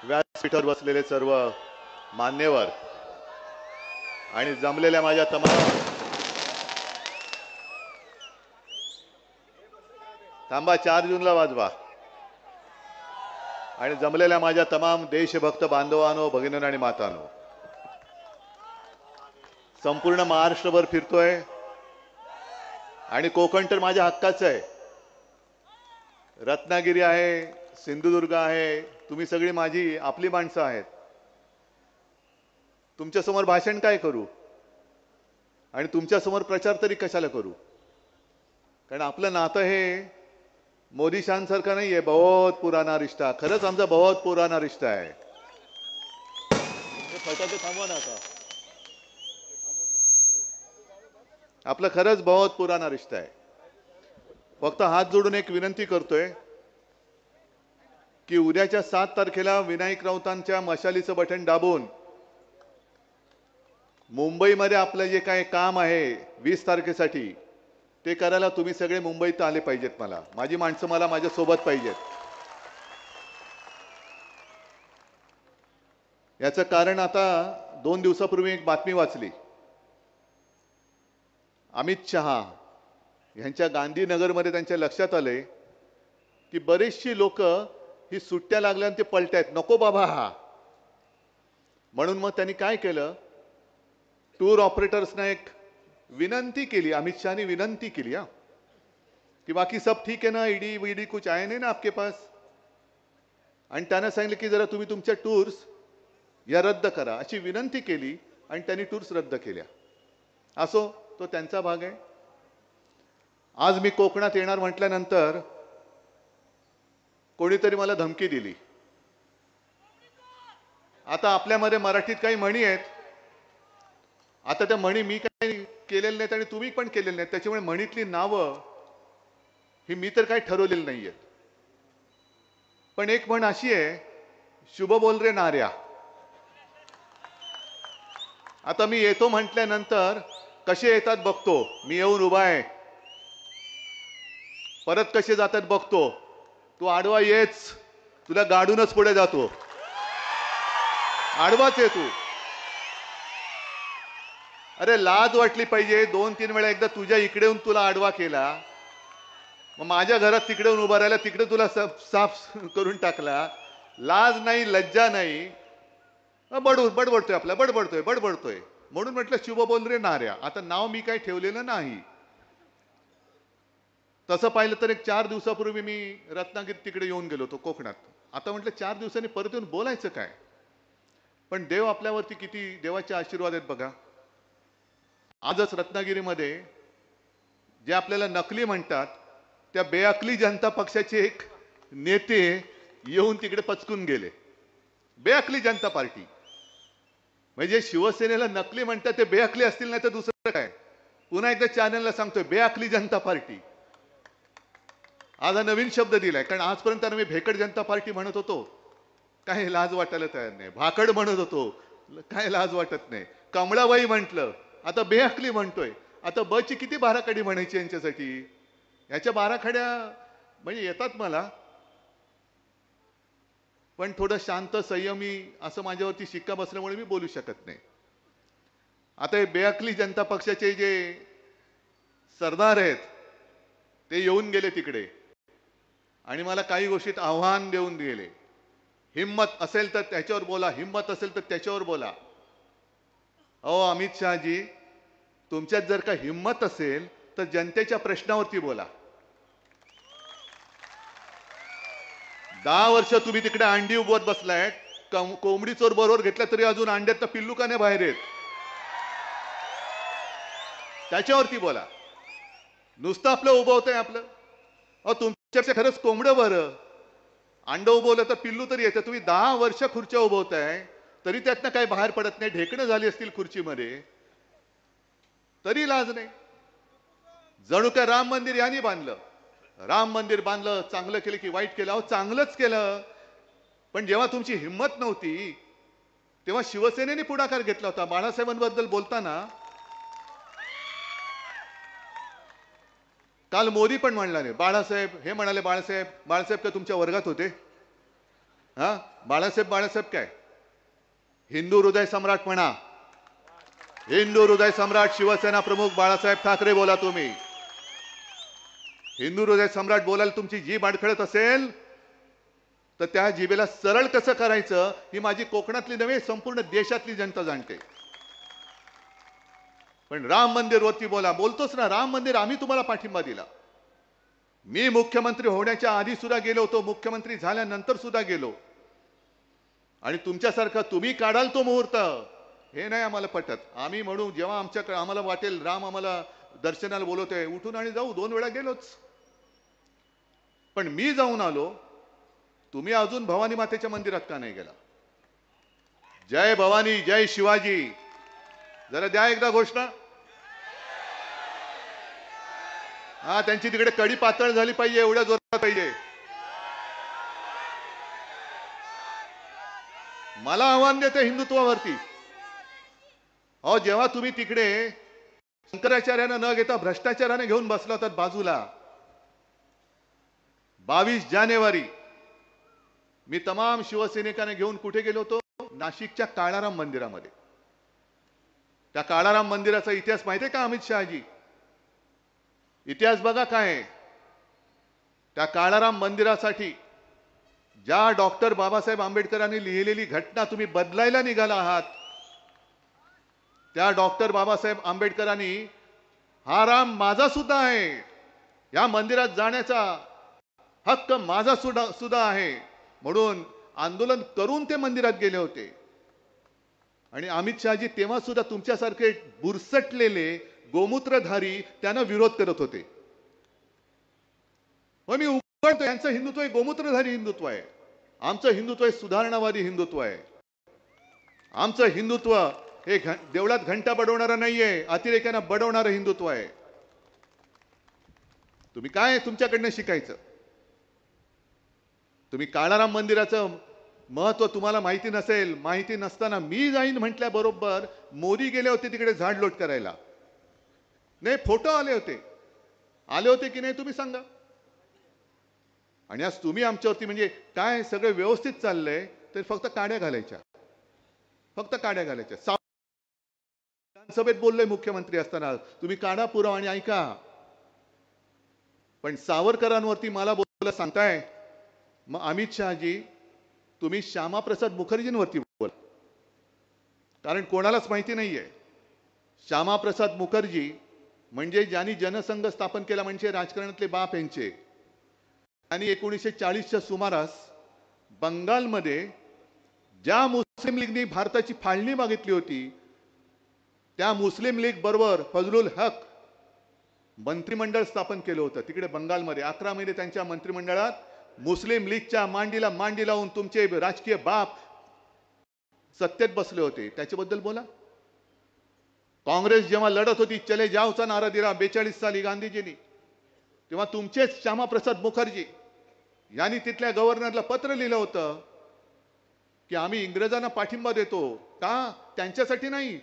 व्यासपीठावर बसलेले सर्व मान्यवर आणि जमलेल्या माझ्या तमाम थांबा 4 जूनला वाजवा आणि जमलेल्या माझ्या तमाम देशभक्त बांधवांनो, भगिनींनो आणि मातांनो, संपूर्ण महाराष्ट्रभर फिरतोय आणि कोकण तर माझ्या हक्काचं आहे. रत्नागिरी आहे, सिंधुदुर्ग आहे, तुम्ही सगळी माझी आपली माणसं आहेत. तुमच्या समोर भाषण काय करू आणि तुमच्या समोर प्रचार तरी कशाला करू? कारण आपलं नातं हे मोदी शानसारखं नाहीये, बहुत पुराना रिश्ता. खरंच आमचा बहुत पुराना रिश्ता आहे. फटाके थांबवा ना आता. आपलं खरंच बहुत पुराना रिश्ता आहे. फक्त हात जोडून एक विनंती करतोय की उद्याच्या 7 तारखेला विनायक राऊतांच्या मशालीचं बटन दाबून मुंबईमध्ये आपलं जे काय काम आहे 20 तारखेसाठी ते करायला तुम्ही सगळे मुंबईत आले पाहिजेत. माझी माणसं मला माझ्या सोबत पाहिजेत. याचं कारण आता 2 दिवसापूर्वी एक बातमी वाचली. अमित शहा यांच्या गांधीनगरमध्ये त्यांच्या लक्षात आले की बरेचशी लोक ही सुट्ट्या लागल्यानं ते पलटायत, नको बाबा हा. म्हणून मग त्यांनी काय केलं, टूर ऑपरेटर्सना एक विनंती केली. अमित शहानी विनंती केली कि बाकी सब ठीक है ना, ईडी वीडी कुछ आए नहीं ना आपके पास. आणि त्यानं सांगितलं की जरा तुम्ही तुमच्या टूर्स या रद्द करा, अशी विनंती केली आणि त्यांनी टूर्स रद्द केल्या. असो, तो त्यांचा भाग आहे. आज मी कोकणात येणार म्हटल्यानंतर कोणीतरी मला धमकी दिली. आता आपल्यामध्ये मराठीत काही म्हणी आहेत. आता त्या म्हणी मी काही केलेल्या नाहीत आणि तुम्ही पण केलेल्या नाहीत. त्याच्यामुळे म्हणीतली नावं ही मी तर काही ठरवलेली नाहीये. पण एक म्हण अशी आहे, शुभ बोल रे नार्या. आता मी येतो म्हटल्यानंतर कसे येतात बघतो, मी येऊन उभा आहे, परत कसे जातात बघतो. तू आडवा येच, तुला गाडूनच पुढे जातो. आडवाच आहे तू. अरे लाज वाटली पाहिजे. 2-3 वेळा एकदा तुझ्या इकडे येऊन तुला आडवा केला, मग माझ्या घरात तिकडे येऊन उभा राहिला, तिकडे तुला साफ करून टाकला. लाज नाही, लज्जा नाही. बडबडतोय, आपला बडबडतोय. म्हणून म्हटलं शुभ बोल रे नार्या. आता नाव मी काही ठेवलेलं नाही. तसं पाहिलं तर एक 4 दिवसापूर्वी मी रत्नागिरी तिकडे येऊन गेलो होतो कोकणात. आता म्हटलं 4 दिवसांनी परत येऊन बोलायचं काय. पण देव आपल्यावरती किती देवाचे आशीर्वाद आहेत बघा. आजच रत्नागिरीमध्ये जे आपल्याला नकली म्हणतात त्या बेअकली जनता पक्षाचे एक नेते येऊन तिकडे पचकून गेले. बेअकली जनता पार्टी म्हणजे शिवसेनेला नकली म्हणतात ते बेअकली असतील, नाही तर दुसरं काय. पुन्हा एकदा चॅनलला सांगतोय, बेअकली जनता पार्टी. आज हा नवीन शब्द दिलाय, कारण आजपर्यंत मी भेकड जनता पार्टी म्हणत होतो, काही लाज वाटायला तयार नाही. भाकड म्हणत होतो, काय लाज वाटत नाही. कमळाबाई म्हटलं, आता बेअकली म्हणतोय. आता बची किती बाराखडी म्हणायची यांच्यासाठी. याच्या बाराखड्या म्हणजे येतात मला, पण थोडं शांत संयमी असं माझ्यावरती शिक्का बसल्यामुळे मी बोलू शकत नाही. आता हे बेअकली जनता पक्षाचे जे सरदार आहेत ते येऊन गेले तिकडे आणि मला काही गोष्टीत आव्हान देऊन गेले. हिम्मत असेल तर त्याच्यावर बोला, हिम्मत असेल तर त्याच्यावर बोला. अहो अमित शहाजी, तुमच्यात जर का हिम्मत असेल तर जनतेच्या प्रश्नावरती बोला. 10 वर्ष तुम्ही तिकडे अंडी उभवत बसलाय. कोंबडी चोर बरोबर घेतला तरी अजून अंड्यात तर पिल्लू का नाही बाहेर येत, त्याच्यावरती बोला. नुसतं आपलं उभवतंय आपलं. अहो तुमच्यापेक्षा खरंच कोंबडं बरं. अंड उभवलं तर पिल्लू तरी येतं. तुम्ही 10 वर्ष खुर्च्या उभवताय तरी त्यातनं काही बाहेर पडत नाही. ढेकणं झाली असतील खुर्चीमध्ये तरी लाज नाही. जणू काय राम मंदिर यांनी बांधलं. राम मंदिर बांधलं, चांगलं केलं की वाईट केलं. अहो चांगलंच केलं, पण जेव्हा तुमची हिंमत नव्हती तेव्हा शिवसेनेने पुढाकार घेतला होता. बाळासाहेबांबद्दल बोलताना काल मोदी पण म्हणला नाही. बाळासाहेब हे म्हणाले, बाळासाहेब का तुमच्या वर्गात होते. हा बाळासाहेब बाळासाहेब काय हिंदू हृदय सम्राट म्हणा, हिंदू हृदय सम्राट शिवसेना प्रमुख बाळासाहेब ठाकरे बोला तुम्ही. हिंदू हृदय सम्राट बोलायला तुमची जीभ अडखळत असेल तर त्या जिभेला सरळ कसं करायचं ही माझी कोकणातली नव्हे संपूर्ण देशातली जनता जाणते. पण राम मंदिर वरती बोलतोच ना, राम मंदिर आम्ही तुम्हाला पाठिंबा दिला. मी मुख्यमंत्री होण्याच्या आधी सुद्धा गेलो होतो, मुख्यमंत्री झाल्यानंतर सुद्धा गेलो. आणि तुमच्यासारखं तुम्ही काढाल तो मुहूर्त हे नाही आम्हाला पटत. आम्ही म्हणू जेव्हा आमच्याकडे आम्हाला वाटेल राम आम्हाला दर्शनाला बोलवतोय उठून आणि जाऊ. 2 वेळा गेलोच. पण मी जाऊन आलो, तुम्ही अजून भवानी मातेच्या मंदिरात का नाही गेला? जय भवानी जय शिवाजी जरा द्या एकदा घोषणा. हा त्यांची तिकडे कडी पातळ झाली पाहिजे, एवढ्या जोरात पाहिजे. मला आव्हान देते हिंदुत्वावरती. अहो जेव्हा तुम्ही तिकडे शंकराचार्यानं न घेता भ्रष्टाचाराने घेऊन बसला होतात बाजूला, 22 जानेवारी मी तमाम शिवसैनिकांना घेऊन कुठे गेलो होतो? नाशिकच्या काळाराम मंदिरामध्ये. त्या काळाराम मंदिराचा इतिहास माहितीये का अमित शहाजी? इतिहास बघा काय आहे. त्या काळाराम मंदिरासाठी ज्या डॉक्टर बाबासाहेब आंबेडकरांनी लिहिलेली घटना तुम्ही बदलायला निघाला आहात, त्या डॉक्टर बाबासाहेब आंबेडकरांनी हा राम माझा सुद्धा आहे, या मंदिरात जाण्याचा हक्क माझा सुद्धा आहे म्हणून आंदोलन करून ते मंदिरात गेले होते. आणि अमित शहाजी तेव्हा सुद्धा तुमच्यासारखे बुरसटलेले गोमूत्रधारी त्यांना विरोध करत होते. मग मी उघडतो यांचं हिंदुत्व हे गोमूत्रधारी हिंदुत्व आहे. आमचं हिंदुत्व हे सुधारणावादी हिंदुत्व आहे. आमचं हिंदुत्व हे देवळात घंटा बडवणारं नाहीये, अतिरेक्यांना बडवणारं हिंदुत्व आहे. तुम्ही काय तुमच्याकडनं शिकायचं? तुम्ही काळाराम मंदिराचं महत्व तुम्हाला माहिती नसेल. माहिती नसताना मी जाईन म्हटल्याबरोबर मोदी गेले होते तिकडे झाडलोट करायला. नाही फोटो आले होते की नाही तुम्ही सांगा. आणि आज तुम्ही आमच्यावरती म्हणजे काय सगळं व्यवस्थित चाललंय तर फक्त काड्या घालायच्या, फक्त काड्या घालायच्या. विधानसभेत बोललोय मुख्यमंत्री असताना, तुम्ही काढा पुरावा आणि ऐका. पण सावरकरांवरती मला बोलायला सांगताय. मग अमित शहाजी तुम्ही श्यामाप्रसाद मुखर्जींवरती बोला. कारण कोणालाच माहिती नाहीये श्यामाप्रसाद मुखर्जी म्हणजे ज्यांनी जनसंघ स्थापन केला, म्हणजे राजकारणातले बाप यांचे. आणि 1940च्या सुमारास बंगालमध्ये ज्या मुस्लिम लीगने भारताची फाळणी मागितली होती, त्या मुस्लिम लीग बरोबर फजलुल हक मंत्रिमंडळ स्थापन केलं होतं तिकडे बंगालमध्ये. 11 महिने त्यांच्या मंत्रिमंडळात मुस्लिम लीगच्या मांडी लावून तुमचे राजकीय बाप सत्तेत बसले होते. त्याच्याबद्दल बोला. काँग्रेस जेव्हा लढत होती, चले जाओचा नारा दिला 42 साली गांधीजींनी, तेव्हा तुमचेच श्यामाप्रसाद मुखर्जी यांनी तिथल्या गव्हर्नरला पत्र लिहिलं होतं की आम्ही इंग्रजांना पाठिंबा देतो. का? त्यांच्यासाठी नाही,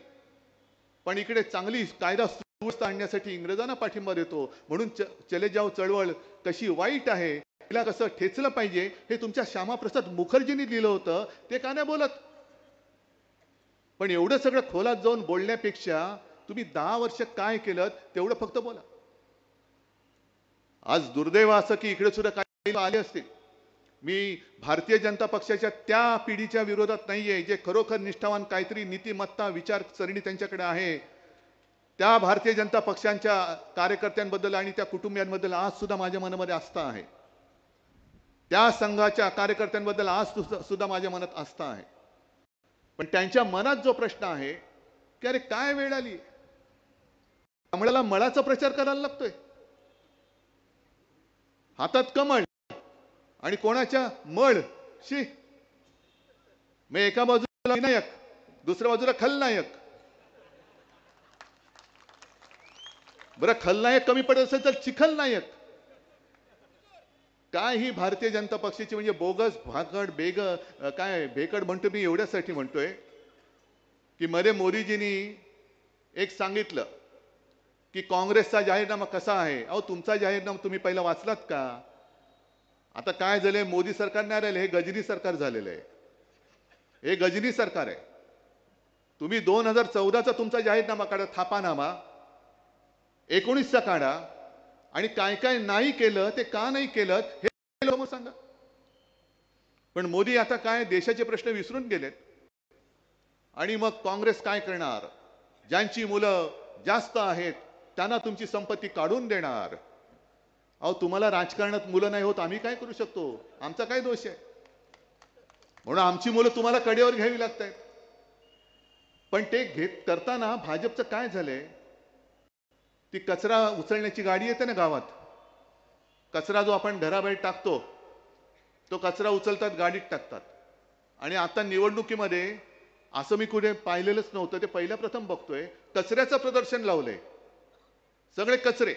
पण इकडे चांगली कायदा सुव्यवस्था आणण्यासाठी इंग्रजांना पाठिंबा देतो. म्हणून चले जाओ चळवळ कशी वाईट आहे, तिला कसं ठेचलं पाहिजे हे तुमच्या श्यामाप्रसाद मुखर्जींनी लिहिलं होतं. ते का नाही बोलत? पण एवढं सगळं खोलात जाऊन बोलण्यापेक्षा तुम्ही 10 वर्ष काय केलं तेवढं फक्त बोला. आज दुर्दैव असं की इकडे सुद्धा काही आले असतील. मी भारतीय जनता पक्षाच्या त्या पिढीच्या विरोधात नाहीये जे खरोखर निष्ठावान काहीतरी नीतिमत्ता विचारसरणी त्यांच्याकडे आहे. त्या भारतीय जनता पक्षांच्या कार्यकर्त्यांबद्दल आणि त्या कुटुंबियांबद्दल आज सुद्धा माझ्या मनामध्ये आस्था आहे. त्या संघाच्या कार्यकर्त्यांबद्दल आज सुद्धा माझ्या मनात आस्था आहे. पण त्यांच्या मनात जो प्रश्न आहे की अरे काय वेळ आली, कमळाला मळाचा प्रचार करायला लागतोय. हातात कमळ आणि कोणाच्या मळ शी. मग एका बाजूला विनायक, दुसऱ्या बाजूला खलनायक. बरं खलनायक कमी पडत असेल तर चिखलनायक. काय ही भारतीय जनता पक्षाची म्हणजे बोगस भाकड काय भेकड म्हणतो मी एवढ्यासाठी म्हणतोय की मध्ये मोदीजींनी एक सांगितलं की काँग्रेसचा जाहीरनामा कसा आहे. अहो तुमचा जाहीरनामा तुम्ही पहिला वाचलात का? आता काय झालंय, मोदी सरकार नाही राहिले, हे गजनी सरकार झालेलं आहे. हे गजनी सरकार आहे. तुम्ही 2014चा तुमचा जाहीरनामा काढा, थापानामा 19चा काढा, आणि काय काय नाही केलं ते का नाही केलं हे लोक सांगा. पण मोदी आता काय देशाचे प्रश्न विसरून गेलेत. आणि मग काँग्रेस काय करणार, ज्यांची मुलं जास्त आहेत त्यांना तुमची संपत्ती काढून देणार. अहो, तुम्हाला राजकारणात मुलं नाही होत, आम्ही काय करू शकतो, आमचा काय दोष आहे. म्हणून आमची मुलं तुम्हाला कडेवर घ्यावी लागतात. पण ते करताना भाजपचं काय झालंय, ती कचरा उचलण्याची गाडी येते ना गावात, कचरा जो आपण घराबाहेर टाकतो तो कचरा उचलतात, गाडीत टाकतात. आणि आता निवडणुकीमध्ये असं मी कुठे पाहिलेलंच नव्हतं, ते पहिल्या प्रथम बघतोय, कचऱ्याचं प्रदर्शन लावलंय. सगळे कचरे,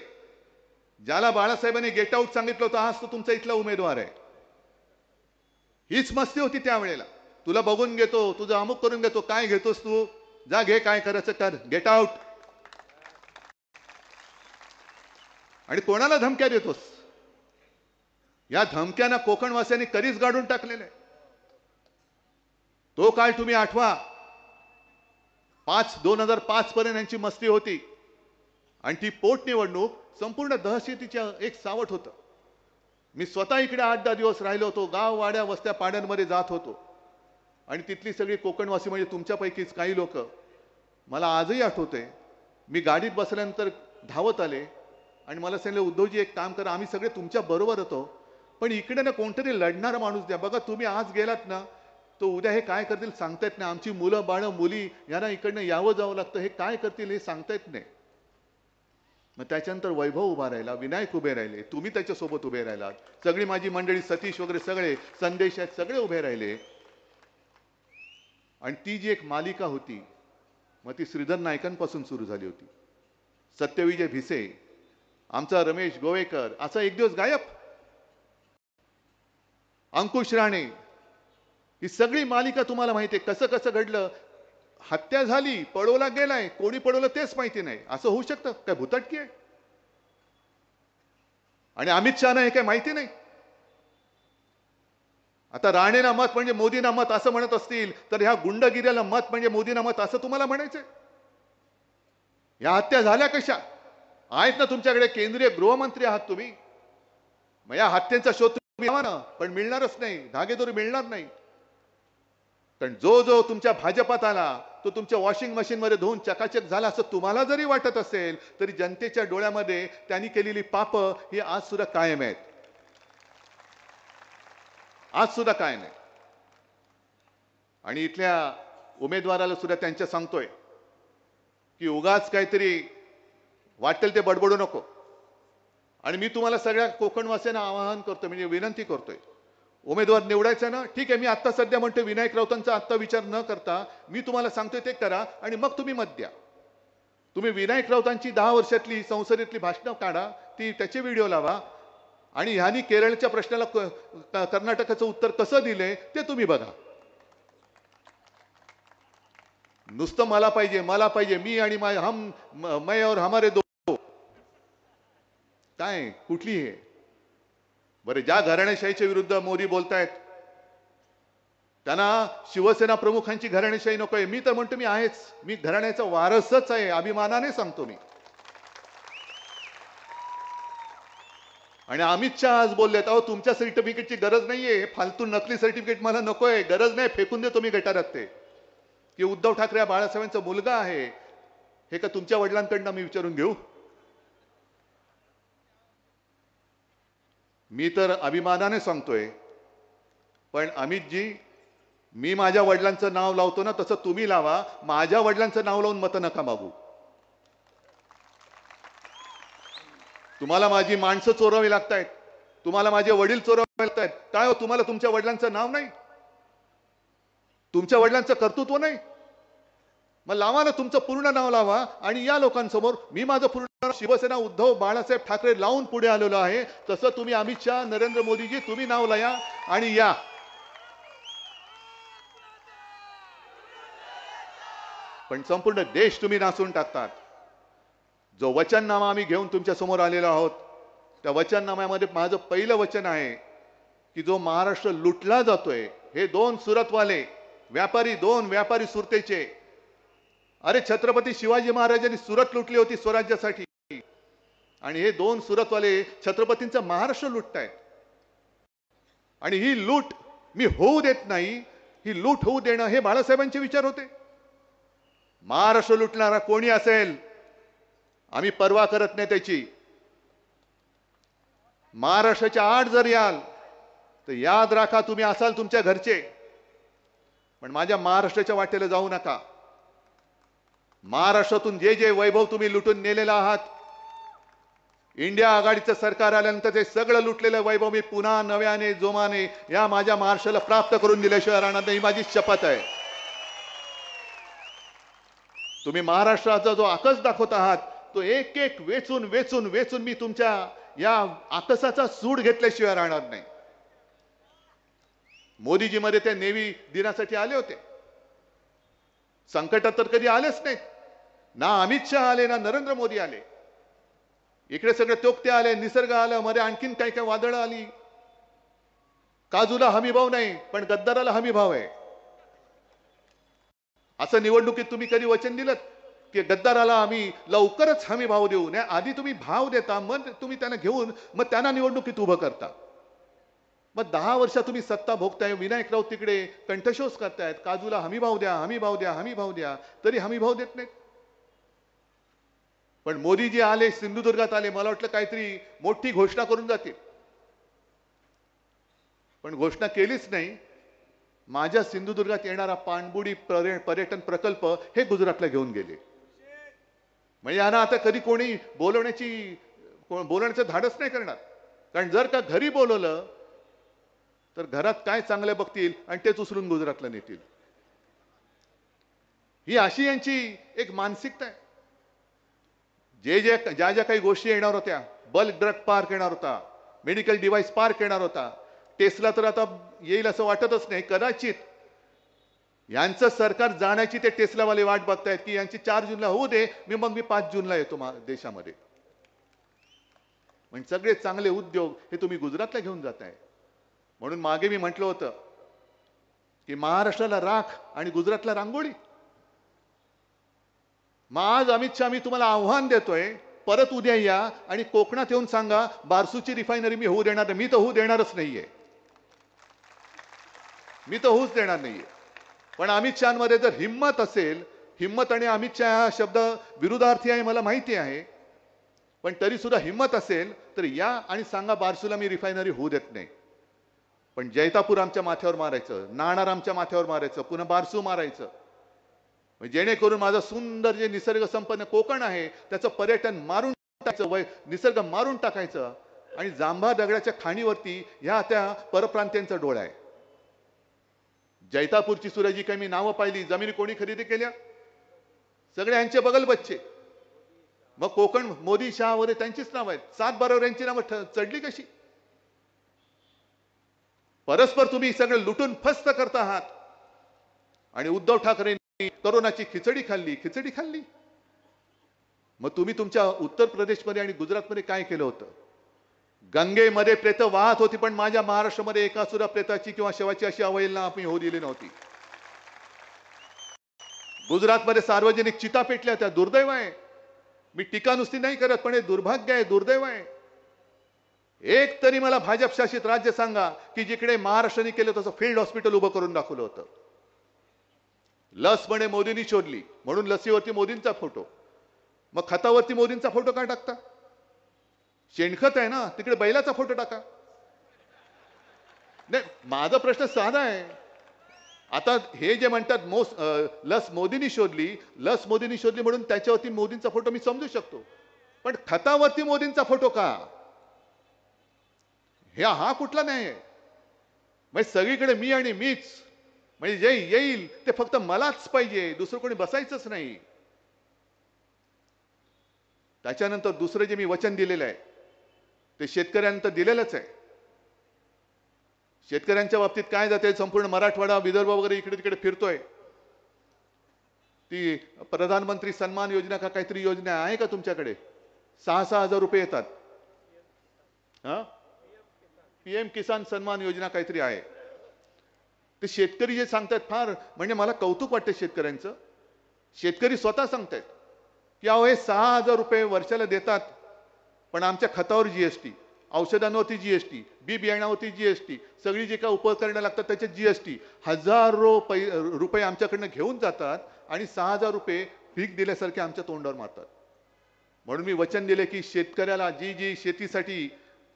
ज्याला बाळासाहेबांनी गेट आउट सांगितलं होतं, हाच तो तुमचा इथला उमेदवार आहे. हीच मस्ती होती त्यावेळेला. तुला बघून घेतो, तुझं अमुक करून घेतो, काय घेतोस तू, जा घे, काय करायचं कर, गेट आउट. आणि कोणाला धमक्या देतोस. या धमक्यांना कोकणवासियांनी कधीच गाडून टाकलेलं आहे. तो काळ तुम्ही आठवा. 2005 पर्यंत यांची मस्ती होती. आणि ती पोटनिवडणूक संपूर्ण दहशतीच्या एक सावट होतं. मी स्वतः इकडे 8-10 दिवस राहिलो होतो, गाव वाड्या वस्त्या पाड्यांमध्ये जात होतो. आणि तिथली सगळी कोकणवासी म्हणजे तुमच्यापैकीच काही लोक, मला आजही आठवते, मी गाडीत बसल्यानंतर धावत आले आणि मला सांगितलं, उद्धवजी एक काम करा, आम्ही सगळे तुमच्या बरोबर होतो, पण इकडे ना कोणतरी लढणारा माणूस द्या. बघा, तुम्ही आज गेलात ना, तो उद्या हे काय करतील सांगता येत नाही. आमची मुलं बाळं मुली यांना इकडनं यावं जावं लागतं, हे काय करतील हे सांगता येत नाही. मग त्याच्यानंतर वैभव उभा राहिला, विनायक उभे राहिले, तुम्ही त्याच्यासोबत उभे राहिलात, सगळी माझी मंडळी, सतीश वगैरे सगळे, संदेश आहेत, सगळे उभे राहिले. आणि ती जी एक मालिका होती, मग ती श्रीधर नायकांपासून सुरू झाली होती. सत्यविजय भिसे, आमचा रमेश गोवेकर, असा एक दिवस गायब. अंकुश राणे, ही सगळी मालिका तुम्हाला माहिती आहे. कसं कसं घडलं, हत्या झाली, पळवला गेलाय, कोणी पळवलं तेच माहिती नाही. असं होऊ शकतं काय, भुताटकी आहे. आणि अमित शहाना हे काय माहिती नाही. आता राणेना मत म्हणजे मोदींना मत असं म्हणत असतील, तर ह्या गुंडगिरीला मत म्हणजे मोदींना मत असं तुम्हाला म्हणायचंय. या हत्या झाल्या कशा आहेत ना, तुमच्याकडे केंद्रीय गृहमंत्री आहात तुम्ही. मग या हत्यांचा शोध तुम्ही लावा ना, पण मिळणारच नाही, धागेदोरी मिळणार नाही. कारण जो जो तुमच्या भाजपात आला तो तुमच्या वॉशिंग मशीन मध्ये धुवून चकाचक झाला असं तुम्हाला जरी वाटत असेल, तरी जनतेच्या डोळ्यामध्ये त्यांनी केलेली पाप ही आज सुद्धा कायम आहेत. आज सुद्धा कायम आहे. आणि इथल्या उमेदवाराला सुद्धा त्यांच्या सांगतोय की उगाच काहीतरी वाटेल ते बडबडू नको. आणि मी तुम्हाला सगळ्या कोकणवासियांना आवाहन करतोय, म्हणजे विनंती करतोय, उमेदवार निवडायचा ना, ठीक आहे, मी आता सध्या म्हणतो विनायक राऊतांचा आत्ता विचार न करता मी तुम्हाला सांगतोय ते करा आणि मग तुम्ही मत द्या. तुम्ही विनायक राऊतांची 10 वर्षातली संसदेतली भाषणं काढा, ती त्याचे व्हिडिओ लावा, आणि ह्यांनी केरळच्या प्रश्नाला कर्नाटकाचं उत्तर कसं दिलंय ते तुम्ही बघा. नुसतं मला पाहिजे मला पाहिजे, मी आणि मैं और हमारे दो, काय कुठली आहे बरे. ज्या घराणेशाहीच्या विरुद्ध मोदी बोलतायत त्यांना शिवसेना प्रमुखांची घराणेशाही नकोय. मी तर म्हणतो मी आहेच, मी घराण्याचा वारसच आहे, अभिमानाने सांगतो मी. आणि अमित शहा आज बोललेत, अहो तुमच्या सर्टिफिकेटची गरज नाहीये, हे फालतू नकली सर्टिफिकेट मला नकोय, गरज नाही, फेकून देतो मी गटारात. ते की उद्धव ठाकरे बाळासाहेबांचा मुलगा आहे, हे का तुमच्या वडिलांकडनं मी विचारून घेऊ. मी तर अभिमानाने सांगतोय, पण अमितजी, मी माझ्या वडिलांचं नाव लावतो ना, तसं तुम्ही लावा. माझ्या वडिलांचं नाव लावून मतं नका मागू. तुम्हाला माझी माणसं चोरावी लागतायत, तुम्हाला माझे वडील चोरावे लागतायत. काय हो, तुम्हाला तुमच्या वडिलांचं नाव नाही, तुमच्या वडिलांचं कर्तृत्व नाही, मग लावा ना, तुमचं पूर्ण नाव लावा. आणि या लोकांसमोर मी माझं पूर्ण शिवसेना उद्धव बाळासाहेब ठाकरे लावून पुढे आलेलो आहे, तसं तुम्ही अमित शहा, नरेंद्र मोदीजी, तुम्ही नाव लाया आणि या. पण संपूर्ण देश तुम्ही नाचून टाकतात. जो वचननामा आम्ही घेऊन तुमच्या समोर आलेलो आहोत, त्या वचननाम्यामध्ये माझं पहिलं वचन आहे की जो महाराष्ट्र लुटला जातोय, हे दोन सुरतवाले दोन व्यापारी सुरतेचे, अरे छत्रपती शिवाजी महाराजांनी सुरत लुटली होती स्वराज्यासाठी, आणि हे दोन सुरतवाले छत्रपतींचा महाराष्ट्र लुटतायत. आणि ही लूट मी होऊ देत नाही, ही लूट होऊ देणं हे बाळासाहेबांचे विचार होते. महाराष्ट्र लुटणारा कोणी असेल आम्ही पर्वा करत नाही त्याची. महाराष्ट्राच्या आड जर याल तर याद राखा तुम्ही असाल तुमच्या घरचे, पण माझ्या महाराष्ट्राच्या वाटेला जाऊ नका. महाराष्ट्रातून जे जे वैभव तुम्ही लुटून नेलेला आहात, इंडिया आघाडीचं सरकार आल्यानंतर ते सगळं लुटलेलं वैभव मी पुन्हा नव्याने जोमाने या माझ्या महाराष्ट्राला प्राप्त करून दिल्याशिवाय राहणार नाही, ही माझी शपथ आहे. तुम्ही महाराष्ट्राचा जो आकस दाखवत आहात तो एक एक वेचून वेचून वेचून मी तुमच्या या आकसाचा सूड घेतल्याशिवाय राहणार नाही. मोदीजी मध्ये ते नेव्ही दिनासाठी आले होते, संकटात तर कधी आलेच नाहीत. ना अमित शहा आले ना नरेंद्र मोदी आले. इकडे सगळे तोक्ते आले, निसर्ग आला, मध्ये आणखीन काही काही वादळं आली. काजूला हमी भाव नाही पण गद्दाराला हमी भाव आहे. असं निवडणुकीत तुम्ही कधी वचन दिलं की गद्दाराला आम्ही लवकरच हमी भाव देऊ? नाही, आधी तुम्ही भाव देता, मग तुम्ही त्यांना घेऊन मग त्यांना निवडणुकीत उभं करता. मग 10 वर्ष तुम्ही सत्ता भोगताय, विनायक राऊत तिकडे कंठशोष करतायत, काजूला हमी भाव द्या, हमी भाव द्या, हमी भाव द्या, तरी हमी भाव देत नाहीत. पण मोदीजी आले, सिंधुदुर्गात आले, मला वाटलं काहीतरी मोठी घोषणा करून जातील, पण घोषणा केलीच नाही. माझ्या सिंधुदुर्गात येणारा पाणबुडी पर्यटन प्रकल्प हे गुजरातला घेऊन गेले. म्हणजे यांना आता कधी कोणी बोलवण्याचं धाडस नाही करणार. कारण जर का घरी बोलवलं तर घरात काय चांगले बघतील आणि तेच उचलून गुजरातला नेतील. ही अशी यांची एक मानसिकता आहे. ज्या ज्या काही गोष्टी येणार होत्या, बल्क ड्रग पार्क येणार होता, मेडिकल डिव्हाइस पार्क येणार होता, टेस्ला तर आता येईल असं वाटतच नाही. कदाचित यांचं सरकार जाण्याची ते टेस्लावाले वाट बघतायत की यांची 4 जूनला होऊ दे, मग मी 5 जूनला येतो देशामध्ये. म्हणजे सगळे चांगले उद्योग हे तुम्ही गुजरातला घेऊन जाताय. म्हणून मागे मी म्हटलं होतं की महाराष्ट्राला राख आणि गुजरातला रांगोळी. मग आज अमित शहा मी तुम्हाला आव्हान देतोय, परत उद्या या आणि कोकणात येऊन सांगा बारसूची रिफायनरी मी होऊ देणार नाही. मी तर होऊ देणारच नाहीये, मी तर होऊच देणार नाहीये. पण अमित शहामध्ये जर हिम्मत असेल, हिम्मत आणि अमित शहा हा शब्द विरुद्धार्थी आहे मला माहिती आहे, पण तरी सुद्धा हिम्मत असेल तर या आणि सांगा बारसूला मी रिफायनरी होऊ देत नाही. पण जैतापूर आमच्या माथ्यावर मारायचं, नाणार आमच्या माथ्यावर मारायचं, पुन्हा बारसू मारायचं, जेणेकरून माझं सुंदर जे निसर्ग संपन्न कोकण आहे त्याचं पर्यटन मारून टाकायचं, निसर्ग मारून टाकायचं. आणि जांभा दगडाच्या खाणीवरती ह्या त्या परप्रांत्यांचा डोळा आहे. जैतापूरची सुराजी काही मी नावं पाहिली, जमिनी कोणी खरेदी केल्या, सगळे यांचे बगल बच्चे. मग कोकण मोदी शहा वगैरे त्यांचीच नाव आहेत. 7 बरोबर यांची नावं चढली कशी? परस्पर तुम्ही सगळं लुटून फस्त करता आहात. आणि उद्धव ठाकरेंनी कोरोनाची खिचडी खाल्ली. मग तुम्ही तुमच्या उत्तर प्रदेशमध्ये आणि गुजरातमध्ये काय केलं होतं? गंगेमध्ये प्रेत वाहत होती, पण माझ्या महाराष्ट्रामध्ये एका सुद्धा प्रेताची किंवा शवाची अशी अवहेलना आम्ही होऊ दिली नव्हती. गुजरातमध्ये सार्वजनिक चिता पेटल्या, त्या दुर्दैव आहे. मी टीका नुसती नाही करत, पण हे दुर्भाग्य आहे, दुर्दैव आहे. एक तरी मला भाजप शासित राज्य सांगा की जिकडे महाराष्ट्राने केलं तसं फील्ड हॉस्पिटल उभं करून दाखवलं होतं. लस म्हणे मोदींनी शोधली म्हणून लसीवरती मोदींचा फोटो, मग खतावरती मोदींचा फोटो का टाकता? शेणखत आहे ना, तिकडे बैलाचा फोटो टाका. नाही, माझा प्रश्न साधा आहे. आता हे जे म्हणतात लस मोदींनी शोधली म्हणून त्याच्यावरती मोदींचा फोटो मी समजू शकतो, पण खतावरती मोदींचा फोटो का? हा कुठला नाही आहे? म्हणजे सगळीकडे मी आणि मीच, म्हणजे जे येईल ते फक्त मलाच पाहिजे, दुसरं कोणी बसायचंच नाही. त्याच्यानंतर दुसरं जे मी वचन दिलेलं आहे ते शेतकऱ्यांना दिलेलंच आहे. शेतकऱ्यांच्या बाबतीत काय जाते, संपूर्ण मराठवाडा विदर्भ वगैरे इकडे तिकडे फिरतोय. ती प्रधानमंत्री सन्मान योजना का काहीतरी योजना आहे का तुमच्याकडे? 6,000 रुपये येतात. PM किसान सन्मान योजना काहीतरी आहे. ते शेतकरी जे सांगतात फार म्हणजे मला कौतुक वाटतं शेतकऱ्यांचं. शेतकरी स्वतः सांगतायत की अहो हे 6,000 रुपये वर्षाला देतात, पण आमच्या खतावर GST, औषधांवरती GST, बी बियाणावरती GST, सगळी जी काही उपकरणं लागतात त्याच्यात GST, हजारो रुपये आमच्याकडनं घेऊन जातात आणि 6,000 रुपये भीक दिल्यासारखे आमच्या तोंडावर मारतात. म्हणून मी वचन दिले की शेतकऱ्याला जी जी शेतीसाठी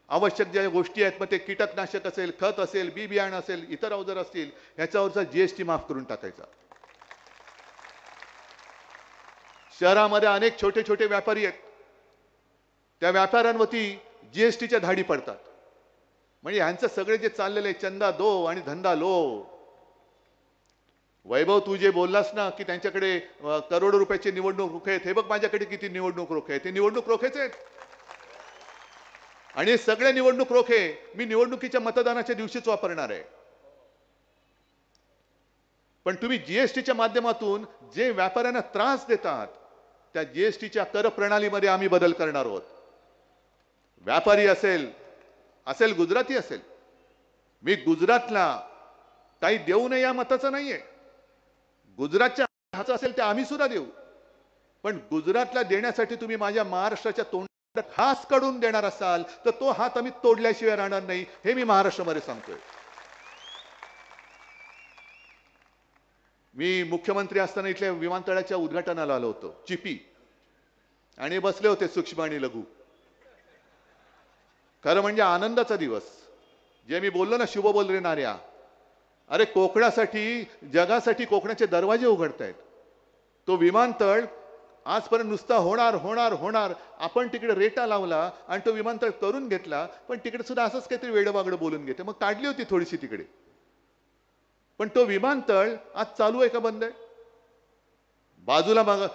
आवश्यक ज्या गोष्टी आहेत, मग ते कीटकनाशक असेल, खत असेल, बी बियाणं असेल, इतर अवजार असतील, ह्याच्यावरचा GST माफ करून टाकायचा. शहरामध्ये अनेक छोटे छोटे व्यापारी आहेत, त्या व्यापाऱ्यांवरती GSTच्या धाडी पडतात. म्हणजे ह्यांचं सगळे जे चाललेले चंदा दो आणि धंदा लो. वैभव, तू जे बोललास ना की त्यांच्याकडे करोडो रुपयाचे निवडणूक रोखे आहेत, हे बघ माझ्याकडे किती निवडणूक रोखे आहेत. ते निवडणूक रोखेच आहेत आणि सगळे निवडणूक रोखे मी निवडणुकीच्या मतदानाच्या दिवशीच वापरणार आहे. पण तुम्ही GSTच्या माध्यमातून जे व्यापाऱ्यांना त्रास देतात, त्या GSTच्या कर प्रणालीमध्ये आम्ही बदल करणार आहोत. व्यापारी असेल गुजराती असेल, मी गुजरातला काही देऊ नये या मताचं नाहीये. गुजरातच्या हाचं असेल ते आम्ही सुद्धा देऊ, पण गुजरातला देण्यासाठी तुम्ही माझ्या महाराष्ट्राच्या तोंडात हात काढून देणार असाल तर तो हात आम्ही तोडल्याशिवाय राहणार नाही, हे मी महाराष्ट्रामध्ये सांगतोय. मी मुख्यमंत्री असताना इथल्या विमानतळाच्या उद्घाटनाला आलो होतो, चिपी, आणि बसले होते सूक्ष्म आणि लघु. खरं म्हणजे आनंदाचा दिवस. जे मी बोललो ना, शुभ बोल रे नार्या, अरे कोकणासाठी, जगासाठी कोकणाचे दरवाजे उघडतायत. तो विमानतळ आजपर्यंत नुसता होणार होणार होणार, आपण तिकडे रेटा लावला आणि तो विमानतळ करून घेतला, पण तिकडे सुद्धा असंच काहीतरी वेडवागडं बोलून घेते, मग काढली होती थोडीशी तिकडे. पण तो विमानतळ आज चालू आहे का बंद आहे? बाजूला मग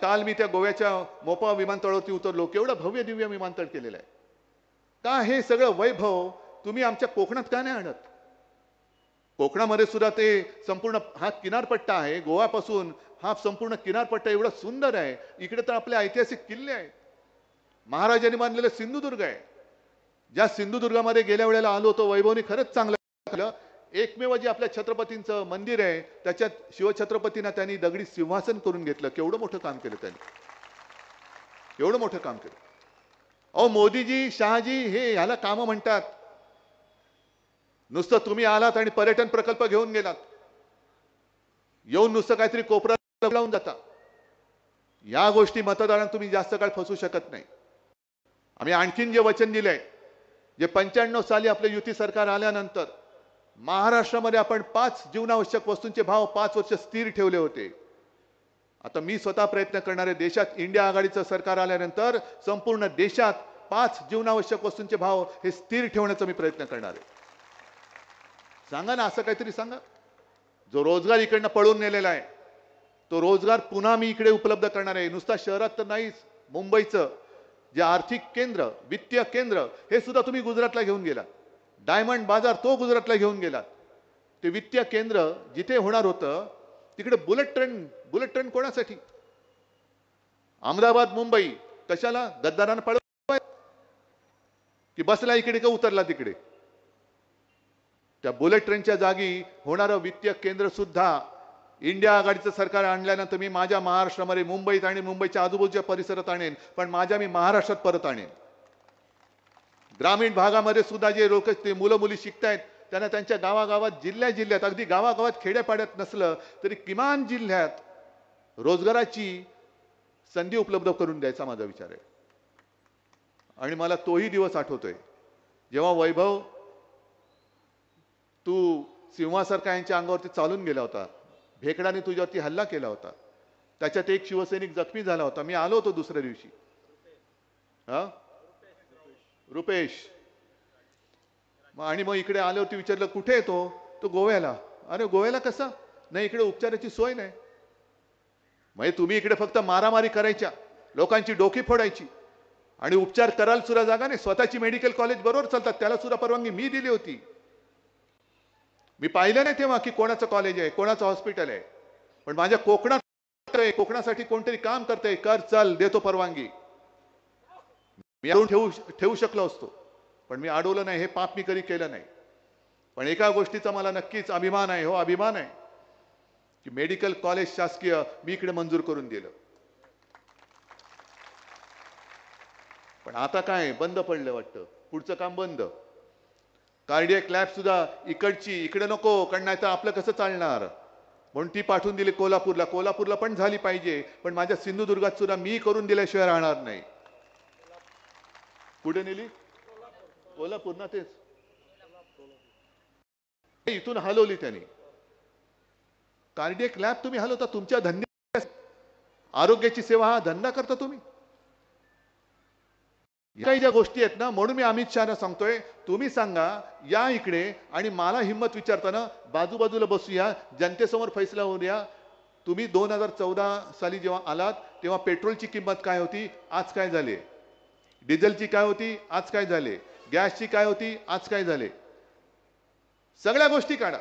काल मी त्या गोव्याच्या मोपा विमानतळावरती उतरलो, केवढं भव्य दिव्य विमानतळ केलेलं आहे. का हे सगळं वैभव तुम्ही आमच्या कोकणात का नाही आणत? कोकणामध्ये सुद्धा ते संपूर्ण हा किनारपट्टा आहे, गोवापासून हा संपूर्ण किनारपट्टा एवढा सुंदर आहे. इकडे तर आपले ऐतिहासिक किल्ले आहेत, महाराजांनी बांधलेलं सिंधुदुर्ग आहे. ज्या सिंधुदुर्गामध्ये गेल्या वेळेला आलो होतो, वैभवने खरंच चांगलं केलं. एकमेव जे आपल्या छत्रपतींचं मंदिर आहे, त्याच्यात शिवछत्रपतींना त्यांनी दगडी सिंहासन करून घेतलं. केवढं मोठं काम केलं त्यांनी, एवढं मोठं काम केलं. अहो मोदीजी, शहाजी, हे ह्याला कामं म्हणतात. नुसतं तुम्ही आलात आणि पर्यटन प्रकल्प घेऊन गेलात, येऊन नुसतं काहीतरी कोपरा लावून जाता. या गोष्टी मतदारांना तुम्ही जास्त काळ फसवू शकत नाही. आम्ही आणखीन जे वचन दिलंय, जे 95 साली आपलं युती सरकार आल्यानंतर महाराष्ट्रामध्ये आपण 5 जीवनावश्यक वस्तूंचे भाव 5 वर्ष स्थिर ठेवले होते. आता मी स्वतः प्रयत्न करणार आहे, देशात इंडिया आघाडीचं सरकार आल्यानंतर संपूर्ण देशात 5 जीवनावश्यक वस्तूंचे भाव हे स्थिर ठेवण्याचा मी प्रयत्न करणार आहे. सांगा ना, असं काहीतरी सांगा. जो रोजगार इकडनं पळून नेलेला आहे, तो रोजगार पुन्हा मी इकडे उपलब्ध करणार आहे. नुसता शहरात तर नाहीच, मुंबईचं जे आर्थिक केंद्र, वित्तीय केंद्र, हे सुद्धा तुम्ही गुजरातला घेऊन गेलात. डायमंड बाजार तो गुजरातला घेऊन गेलात. ते वित्तीय केंद्र जिथे होणार होतं तिकडे बुलेट ट्रेन कोणासाठी? अहमदाबाद मुंबई कशाला? गद्दारांना पळवाय की बसला इकडे का उतरला तिकडे? त्या बुलेट ट्रेनच्या जागी होणारं वित्तीय केंद्र सुद्धा इंडिया आघाडीचं सरकार आणल्यानंतर मी माझ्या महाराष्ट्रामध्ये मुंबईत आणि मुंबईच्या आजूबाजूच्या परिसरात आणेन, पण मी महाराष्ट्रात परत आणेन. ग्रामीण भागामध्ये सुद्धा जे लोक ते मुलं मुली शिकतायत, त्यांना त्यांच्या गावागावात, जिल्ह्यात, अगदी गावागावात, खेड्यापाड्यात नसलं तरी किमान जिल्ह्यात रोजगाराची संधी उपलब्ध करून द्यायचा माझा विचार आहे. आणि मला तोही दिवस आठवतोय जेव्हा वैभव, तू सिंहासारखा यांच्या अंगावरती चालून गेला होता, भेकडाने तुझ्यावरती हल्ला केला होता, त्याच्यात एक शिवसैनिक जखमी झाला होता. मी आलो होतो दुसऱ्या दिवशी. रुपेश. आणि मग इकडे आल्यावरती विचारलं कुठे येतो? तो गोव्याला. अरे गोव्याला कसा? नाही, इकडे उपचाराची सोय नाही. म्हणजे तुम्ही इकडे फक्त मारामारी करायच्या, लोकांची डोकी फोडायची आणि उपचार करायला सुद्धा जागा नाही. स्वतःची मेडिकल कॉलेज बरोबर चालतात, त्याला सुद्धा परवानगी मी दिली होती. मी पाहिलं नाही तेव्हा की कोणाचं कॉलेज आहे, कोणाचं हॉस्पिटल आहे, पण माझ्या कोकणासाठी कोणतरी काम करतंय, कर, चल, देतो परवानगी. मी ठेवू शकलो असतो. पण मी अडवलं नाही, हे पाप मी कधी केलं नाही. पण एका गोष्टीचा मला नक्कीच अभिमान आहे, हो अभिमान आहे, की मेडिकल कॉलेज शासकीय मी इकडे मंजूर करून दिलं. पण आता काय बंद पडलं वाटतं, पुढचं काम बंद. कार्डियक लॅब सुद्धा इकडची इकडे नको, कारण नाही तर आपलं कसं चालणार, म्हणून ती पाठवून दिली कोल्हापूरला. कोल्हापूरला पण झाली पाहिजे, पण माझ्या सिंधुदुर्गात सुद्धा मी करून दिल्याशिवाय राहणार नाही. कुठे नेली? कोल्हापूर ना, तेच इथून हलवली त्यांनी. कार्डियक लॅब तुम्ही हलवता, तुमच्या धंद्या आरोग्याची सेवा हा धंदा करता तुम्ही. काही ज्या गोष्टी आहेत ना, म्हणून मी अमित शहाना सांगतोय, तुम्ही सांगा या इकडे आणि मला हिंमत विचारताना बाजूबाजूला बसूया, जनतेसमोर फैसला होऊ द्या. तुम्ही 2014 साली जेव्हा आलात तेव्हा पेट्रोलची किंमत काय होती, आज काय झाली? डिझेलची काय होती, आज काय झाले? गॅसची काय होती, आज काय झाले? सगळ्या गोष्टी काढा.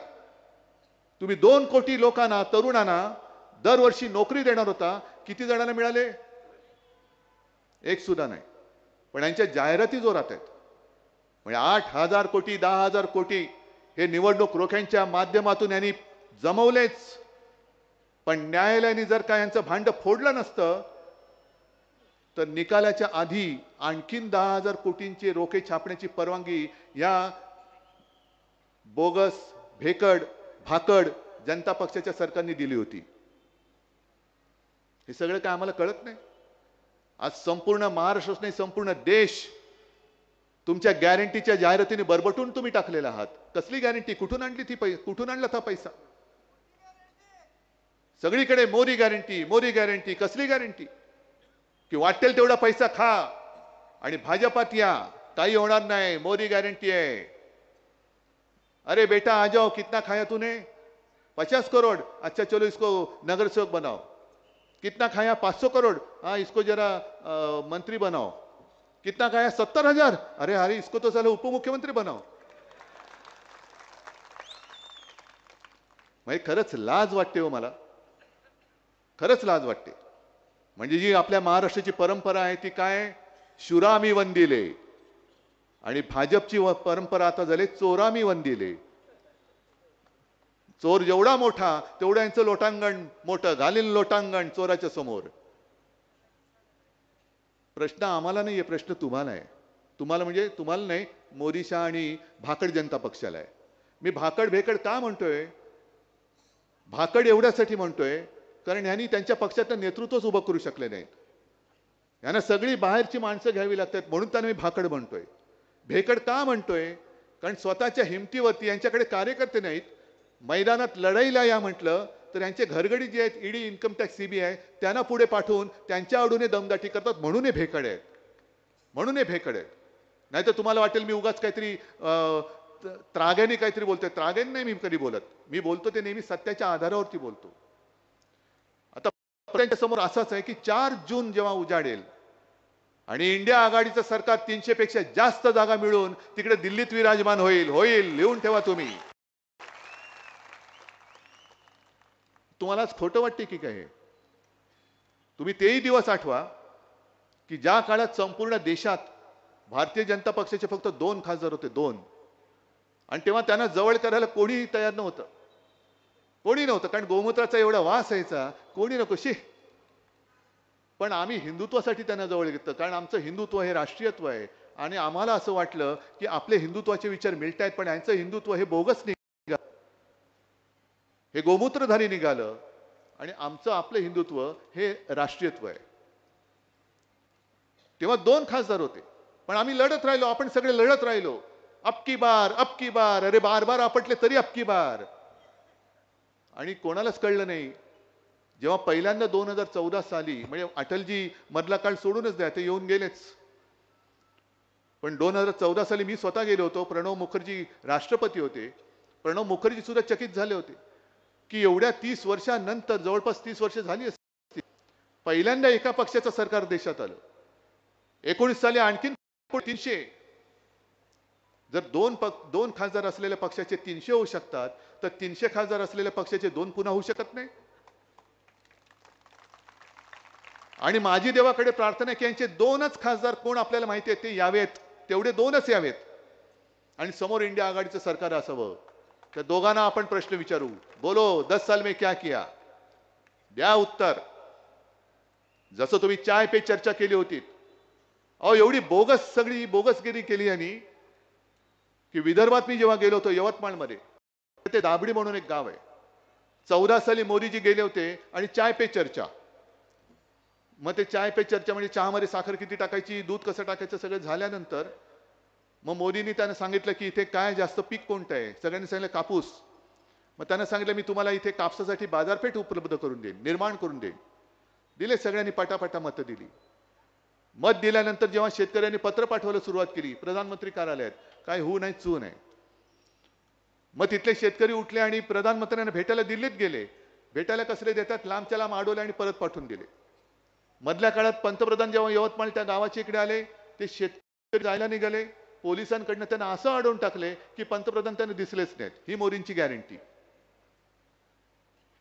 तुम्ही 2 कोटी लोकांना, तरुणांना दरवर्षी नोकरी देणार होता, किती जणांना मिळाले? एक सुद्धा नाही. पण यांच्या जाहिराती जोरात आहेत. म्हणजे 8,000 कोटी 10,000 कोटी हे निवडणूक रोख्यांच्या माध्यमातून यांनी जमवलेच. पण न्यायालयाने जर का यांचं भांड फोडलं नसतं तर निकालाच्या आधी आणखीन 10,000 कोटींचे रोखे छापण्याची परवानगी या बोगस भेकड भाकड जनता पक्षाच्या सरकारने दिली होती. हे सगळं काय आम्हाला कळत नाही? आज संपूर्ण महाराष्ट्रच नाही, संपूर्ण देश तुमच्या गॅरंटीच्या जाहिरातीने बरबटून तुम्ही टाकलेला आहात. कसली गॅरंटी? कुठून आणली ती कुठून आणला था पैसा? सगळीकडे मोदी गॅरंटी, मोदी गॅरंटी. कसली गॅरंटी? की वाटेल तेवढा पैसा खा आणि भाजपात या, काही होणार नाही, मोदी गॅरंटी है. अरे बेटा आ जाओ, कितना खाया तूने? 50 करोड़. अच्छा चलो इसको नगर सेवक बनाओ. कितना खाया? 500 करोड़. हाँ इसको जरा मंत्री बनाओ. कितना खाया? 70,000. अरे अरे इसको तो साला उपमुख्यमंत्री बनाओ. म्हणजे खरंच लाज वाटते हो मला, खरंच लाज वाटते. म्हणजे जी आपल्या महाराष्ट्राची परंपरा आहे ती काय? शुरामी वंदिले. आणि भाजपची परंपरा आता झाली चोरामी वंदिले. चोर जेवढा मोठा तेवढं यांचं लोटांगण मोठं. घालील लोटांगण चोराच्या समोर. प्रश्न आम्हाला नाहीये, प्रश्न तुम्हाला आहे. तुम्हाला म्हणजे तुम्हाला नाही, मोदी शहा आणि भाकड जनता पक्षाला आहे. मी भाकड भेकड का म्हणतोय? भाकड एवढ्यासाठी म्हणतोय कारण यांनी त्यांच्या पक्षाचं नेतृत्वच उभं करू शकले नाहीत. यांना सगळी बाहेरची माणसं घ्यावी लागतात, म्हणून त्यांना मी भाकड म्हणतोय. भेकड का म्हणतोय? कारण स्वतःच्या हिमतीवरती यांच्याकडे कार्यकर्ते नाहीत. मैदानात लढाईला या म्हटलं तर यांचे घरगडी जे आहेत, ईडी, इन्कम टॅक्स, सीबीआय, त्यांना पुढे पाठवून त्यांच्या आडूने दमदाटी करतात. म्हणून हे भेकड आहेत, म्हणून हे भेकड आहेत. नाही तर तुम्हाला वाटेल मी उगाच काहीतरी त्राग्याने काहीतरी बोलतोय. त्राग्याने नाही मी कधी बोलत. मी बोलतो ते नेहमी सत्याच्या आधारावरती बोलतो. आता त्यांच्या समोर असाच आहे की 4 जून जेव्हा उजाडेल आणि इंडिया आघाडीचं सरकार 300 पेक्षा जास्त जागा मिळून तिकडे दिल्लीत विराजमान होईल. होईल, लिहून ठेवा तुम्ही. तुम्हालाच खोटं वाटते की काय? तुम्ही तेही दिवस आठवा की ज्या काळात संपूर्ण देशात भारतीय जनता पक्षाचे फक्त 2 खासदार होते, 2. आणि तेव्हा त्यांना जवळ करायला कोणीही तयार नव्हतं. कोणी नव्हतं, कारण गोमूत्राचा एवढा वास यायचा, कोणी नको शी. पण आम्ही हिंदुत्वासाठी त्यांना जवळ घेतलं, कारण आमचं हिंदुत्व हे राष्ट्रीयत्व आहे. आणि आम्हाला असं वाटलं की आपले हिंदुत्वाचे विचार मिळतायत, पण यांचं हिंदुत्व हे बोगस निघालं, हे गोमूत्रधारी निघालं. आणि आमचं आपलं हिंदुत्व हे राष्ट्रीयत्व आहे. तेव्हा 2 खासदार होते, पण आम्ही लढत राहिलो. आपण सगळे लढत राहिलो. अब की बार. अरे बार बार आपटले तरी अब की बार. आणि कोणालाच कळलं नाही. जेव्हा पहिल्यांदा 2014 साली, म्हणजे अटलजी मधला काळ सोडूनच द्या, ते येऊन गेलेच. पण 2014 साली मी स्वतः गेलो होतो. प्रणव मुखर्जी राष्ट्रपती होते. प्रणव मुखर्जी सुद्धा चकित झाले होते की एवढ्या 30 वर्षांनंतर, जवळपास 30 वर्ष झाली असतील, पहिल्यांदा एका पक्षाचं सरकार देशात आलं. 19 साली आणखीन 300. जर 2 खासदार असलेल्या पक्षाचे 300 होऊ शकतात, तर 300 खासदार असलेल्या पक्षाचे 2 पुन्हा होऊ शकत नाही. आणि माझी देवाकडे प्रार्थना की यांचे 2च खासदार कोण आपल्याला माहिती आहे ते यावेत, तेवढे 2च यावेत. आणि समोर इंडिया आघाडीचं सरकार असावं. त्या दोघांना आपण प्रश्न विचारू, बोलो 10 साल में क्या किया, द्या उत्तर. जसं तुम्ही चाय पे चर्चा केली होती, अहो एवढी बोगस सगळी बोगसगिरी केली यांनी की विदर्भात मी जेव्हा गेलो होतो यवतमाळमध्ये, ते दाबडी म्हणून एक गाव आहे, 14 साली मोदीजी गेले होते आणि चाय पे चर्चा. मग ते चाय पे चर्चा म्हणजे चहामध्ये साखर किती टाकायची, दूध कसं टाकायचं सगळं झाल्यानंतर मग मोदींनी त्यांना सांगितलं की इथे काय जास्त पीक कोणतं आहे. सगळ्यांनी सांगितलं कापूस. मग त्यांना सांगितलं मी तुम्हाला इथे कापसासाठी बाजारपेठ उपलब्ध करून देईन, निर्माण करून देईन. दिले सगळ्यांनी, पटापटा मतं दिली. मत दिल्यानंतर जेव्हा शेतकऱ्यांनी पत्र पाठवायला सुरुवात केली प्रधानमंत्री कार्यालयात, काय होऊ नाही चू नाही. मग तिथले शेतकरी उठले आणि प्रधानमंत्र्यांना भेटायला दिल्लीत गेले. भेटायला कसले देतात, लांबच्या लांब अडवले आणि परत पाठवून दिले. मधल्या काळात पंतप्रधान जेव्हा यवतमाळ त्या गावाच्या इकडे आले, ते शेतकरी जायला निघाले, पोलिसांकडनं त्यांना असं अडवून टाकले की पंतप्रधान त्यांना दिसलेच नाहीत. ही मोदींची गॅरंटी.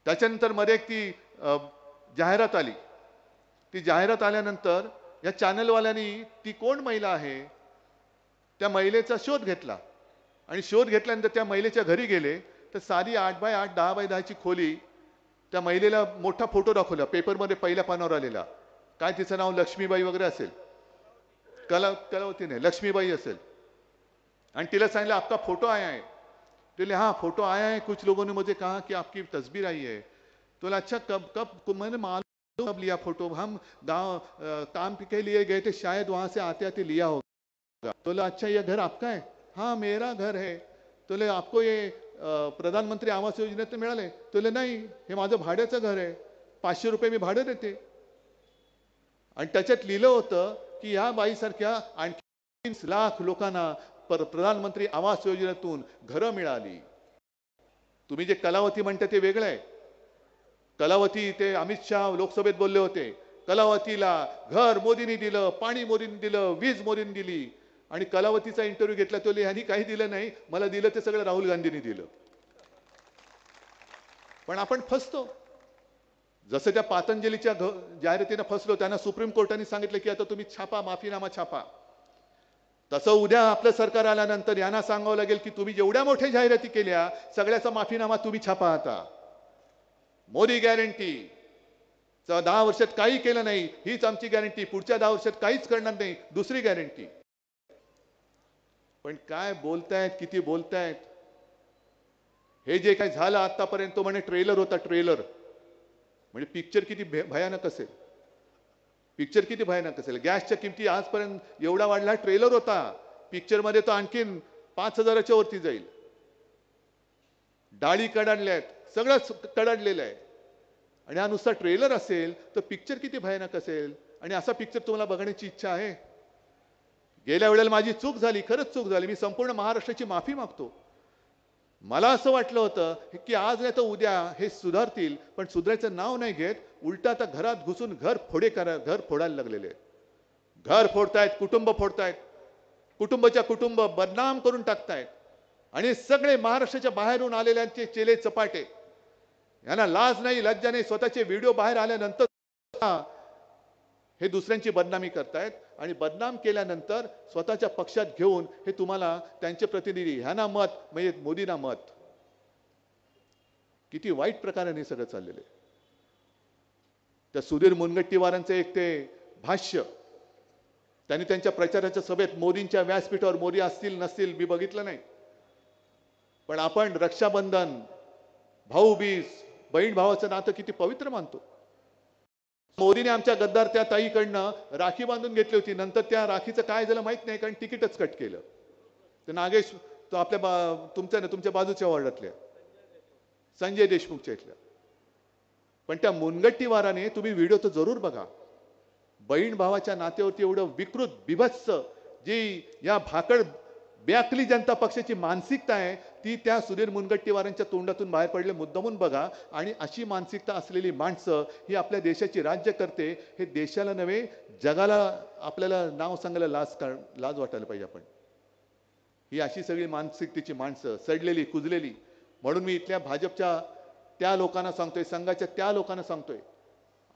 त्याच्यानंतर मध्ये एक ती जाहिरात आली. ती जाहिरात आल्यानंतर या चॅनलवाल्यांनी ती कोण महिला आहे त्या महिलेचा शोध घेतला आणि शोध घेतल्यानंतर त्या महिलेच्या घरी गेले तर सारी 8x8 10x10 खोली, त्या महिलेला मोठा फोटो दाखवला पेपरमध्ये पहिल्या पानावर आलेला. काय तिचं नाव लक्ष्मीबाई वगैरे असेल, कलावती नाही लक्ष्मीबाई असेल. आणि तिला सांगितलं आपका फोटो आया है. बोले हाँ फोटो आया है, कुछ लोगों ने मुझे कहा कि आपकी तस्वीर आई है. तो अच्छा कब कब मैंने मालूम कब लिया फोटो, हम गांव काम के लिए गए थे, शायद वहां से आते आते लिया होगा. तो अच्छा ये घर आपका है. हाँ मेरा घर है. तो आपको ये प्रधानमंत्री आवास योजनेत मिळाले. तो नाही हे माझं भाड्याचं घर आहे, 500 रुपये मी भाडं देते. आणि त्याच्यात लिहिलं होतं की या बाईसारख्या आणखी 30 लाख लोकांना प्रधानमंत्री आवास योजनेतून घरं मिळाली. तुम्ही जे कलावती म्हणता ते वेगळं आहे. कलावती ते अमित शहा लोकसभेत बोलले होते, कलावतीला घर मोदींनी दिलं, पाणी मोदींनी दिलं, वीज मोदींनी दिली. आणि कलावतीचा इंटरव्ह्यू घेतला तो ह्यांनी काही दिलं नाही, मला दिलं ते सगळं राहुल गांधींनी दिलं. पण आपण फसतो. जसं त्या पातंजलीच्या जाहिरातीनं फसलो, त्यांना सुप्रीम कोर्टाने सांगितलं की आता तुम्ही छापा, माफीनामा छापा. तसं उद्या आपलं सरकार आल्यानंतर यांना सांगावं लागेल की तुम्ही जेवढ्या मोठ्या जाहिराती केल्या सगळ्याचा माफीनामा तुम्ही छापा. आता मोदी गॅरंटी 10 वर्षात काही केलं नाही, हीच आमची गॅरंटी, पुढच्या 10 वर्षात काहीच करणार नाही, दुसरी गॅरंटी. पण काय बोलतायत, किती बोलतायत. हे जे काही झालं आतापर्यंत तो म्हणे ट्रेलर होता, ट्रेलर. म्हणजे पिक्चर किती भयानक असेल, पिक्चर किती भयानक असेल. गॅसच्या किमती आजपर्यंत एवढा वाढला, ट्रेलर होता. पिक्चर मध्ये तो आणखीन 5000च्या वरती जाईल. डाळी कडाडल्या आहेत, सगळंच कडाडलेलं आहे. आणि हा नुसता ट्रेलर असेल तर पिक्चर किती भयानक असेल. आणि असा पिक्चर तुम्हाला बघण्याची इच्छा आहे. गेल्या वेळेला माझी चूक झाली, खरंच चूक झाली. मी संपूर्ण महाराष्ट्राची माफी मागतो. मला असं वाटलं होतं की आज नाही तर उद्या हे सुधारतील, पण सुधारायचं नाव नाही घेत. उलटा आता घरात घुसून घर फोडायला लागलेले. घर फोडतायत, कुटुंब फोडतायत, कुटुंबाच्या कुटुंब बदनाम करून टाकतायत. आणि सगळे महाराष्ट्राच्या बाहेरून आलेल्यांचे चेले चपाटे, यांना लाज नाही, लज्जा नाही. स्वतःचे व्हिडिओ बाहेर आल्यानंतर हे दुसऱ्यांची बदनामी करतायत. आणि बदनाम केल्यानंतर स्वतःच्या पक्षात घेऊन हे तुम्हाला त्यांचे प्रतिनिधी, ह्यांना मत म्हणजे मोदींना मत. किती वाईट प्रकाराने हे सगळं चाललेलं आहे. त्या सुधीर मुनगंटीवारांचं एक ते भाष्य त्यांनी त्यांच्या प्रचाराच्या सभेत मोदींच्या व्यासपीठावर, मोदी असतील नसतील मी बघितलं नाही, पण आपण रक्षाबंधन, भाऊबीज, बहीण भावाचं नातं किती पवित्र मानतो. मोदीने आमच्या गद्दार त्या ताईकडनं राखी बांधून घेतली होती. नंतर त्या राखीचं काय झालं माहित नाही, कारण तिकीटच कट केलं. ते नागेश, तो आपल्या तुमच्या बाजूच्या वॉर्डातल्या संजय देशमुखच्या इथल्या. पण त्या मुनगंटीवाराने, तुम्ही व्हिडिओ तर जरूर बघा, बहीण भावाच्या नात्यावरती एवढं विकृत बिभत्स जी या भाकड बेअक्कली जनता पक्षाची मानसिकता आहे ती त्या सुधीर मुनगंटीवारांच्या तोंडातून बाहेर पडले. मुद्दामून बघा. आणि अशी मानसिकता असलेली माणसं ही आपल्या देशाची राज्य करते. हे देशाला नव्हे जगाला आपल्याला नाव सांगायला लाज वाटायला पाहिजे. आपण ही अशी सगळी मानसिकतेची माणसं, सडलेली कुजलेली. म्हणून मी इथल्या भाजपच्या त्या लोकांना सांगतोय, संघाच्या त्या लोकांना सांगतोय,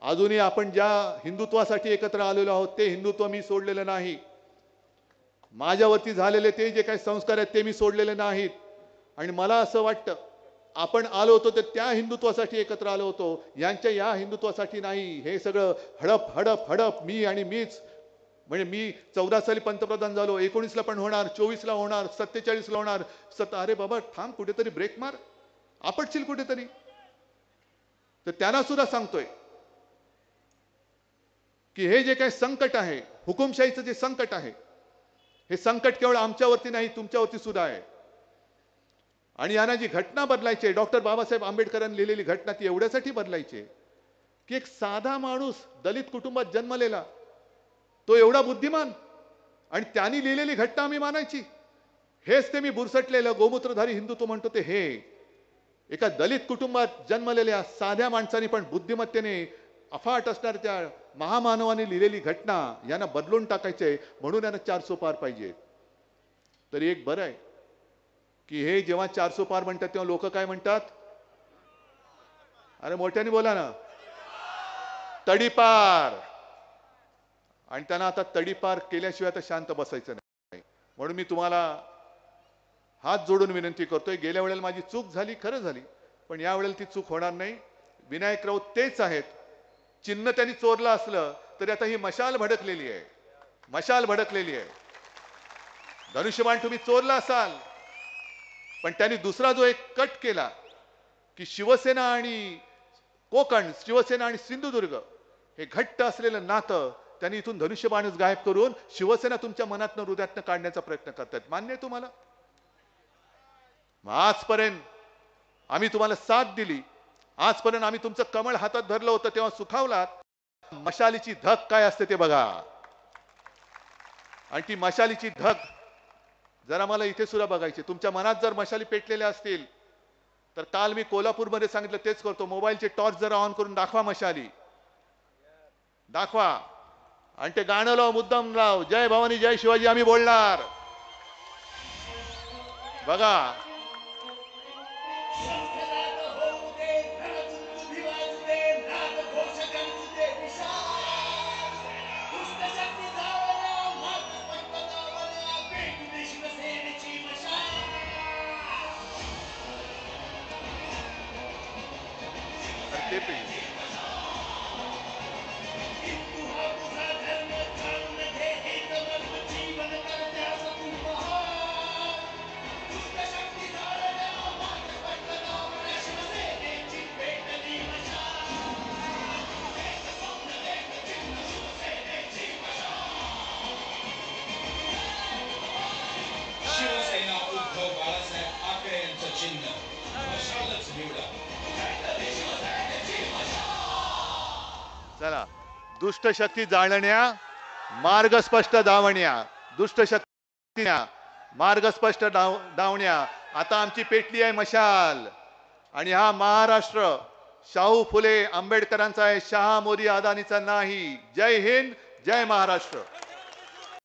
अजूनही आपण ज्या हिंदुत्वासाठी एकत्र आलेलो आहोत ते हिंदुत्व मी सोडलेलं नाही. माझ्यावरती झालेले ते जे काही संस्कार आहेत ते मी सोडलेले नाहीत. आणि मला असं वाटतं आपण आलो होतो तर त्या हिंदुत्वासाठी एकत्र आलो होतो, यांच्या या हिंदुत्वासाठी नाही. हे सगळं हडप हडप हडप मी आणि मीच, म्हणजे मी 14 साली पंतप्रधान झालो, 19ला पण होणार, 24ला होणार, 47ला होणार. अरे बाबा थांब, कुठेतरी ब्रेक मार, आपटशील कुठेतरी. तर त्यांना सुद्धा सांगतोय की हे जे काही संकट आहे, हुकुमशाहीचं जे संकट आहे, हे संकट केवळ आमच्यावरती नाही, तुमच्यावरती सुद्धा आहे. आणि यांना जी घटना बदलायची आहे, डॉक्टर बाबासाहेब आंबेडकरांनी लिहिलेली घटना, ती एवढ्यासाठी बदलायची आहे की एक साधा माणूस दलित कुटुंबात जन्मलेला, तो एवढा बुद्धिमान, आणि त्यांनी लिहिलेली घटना आम्ही मानायची. हेच ते मी बुरसटलेलं गोमूत्रधारी हिंदुत्व म्हणतो ते. हे एका दलित कुटुंबात जन्मलेल्या साध्या माणसाने पण बुद्धिमत्तेने अफाट असणाऱ्या त्या महामानवाने लिहिलेली घटना यांना बदलून टाकायचंय, म्हणून यांना 400 पार पाहिजे. तरी एक बरं आहे की हे जेव्हा 400 पार म्हणतात तेव्हा लोक काय म्हणतात? अरे मोठ्याने बोला ना, तडीपार. आणि त्यांना आता तडीपार केल्याशिवाय आता शांत बसायचं नाही. म्हणून मी तुम्हाला हात जोडून विनंती करतोय, गेल्या वेळेला माझी चूक झाली, खरं झाली, पण या वेळेला ती चूक होणार नाही. विनायक राऊत तेच आहेत. चिन्ह त्यांनी चोरलं असलं तरी आता ही मशाल भडकलेली आहे, मशाल भडकलेली आहे. धनुष्यबाण तुम्ही चोरला असाल, पण त्यांनी दुसरा जो एक कट केला की शिवसेना आणि कोकण, शिवसेना आणि सिंधुदुर्ग हे घट्ट असलेलं नातं त्यांनी इथून धनुष्यबाणच गायब करून शिवसेना तुमच्या मनातनं, हृदयातनं काढण्याचा प्रयत्न करतात. मान्य आहे तुम्हाला? आजपर्यंत आम्ही तुम्हाला साथ दिली, आजपर्यंत आम्ही तुमचं कमळ हातात धरलं होतं, तेव्हा सुखावलात. मशालीची धग काय असते ते बघा. आणि ती मशालीची धग जरा मला इथे सुद्धा बघायची. तुमच्या मनात जर मशाली पेटलेल्या असतील तर काल मी कोल्हापूरमध्ये सांगितलं तेच करतो. मोबाईलचे टॉर्च जरा ऑन करून दाखवा, मशाली दाखवा, आणि ते गाणं लाव, मुद्दाम लाव, जय भवानी जय शिवाजी आम्ही बोलणार. बघा ते शिवसेना उद्धव बाळासाहेब ठाकरे यांचं चिन्ह मशालच निवडा. चला, दुष्ट शक्ती जाळण्या, मार्ग स्पष्ट धावण्या, दुष्ट शक्ती मार्ग स्पष्ट धावण्या. आता आमची पेटली आहे मशाल, आणि हा महाराष्ट्र शाहू फुले आंबेडकरांचा आहे, शहा मोदी अदानीचा नाही. जय हिंद, जय महाराष्ट्र.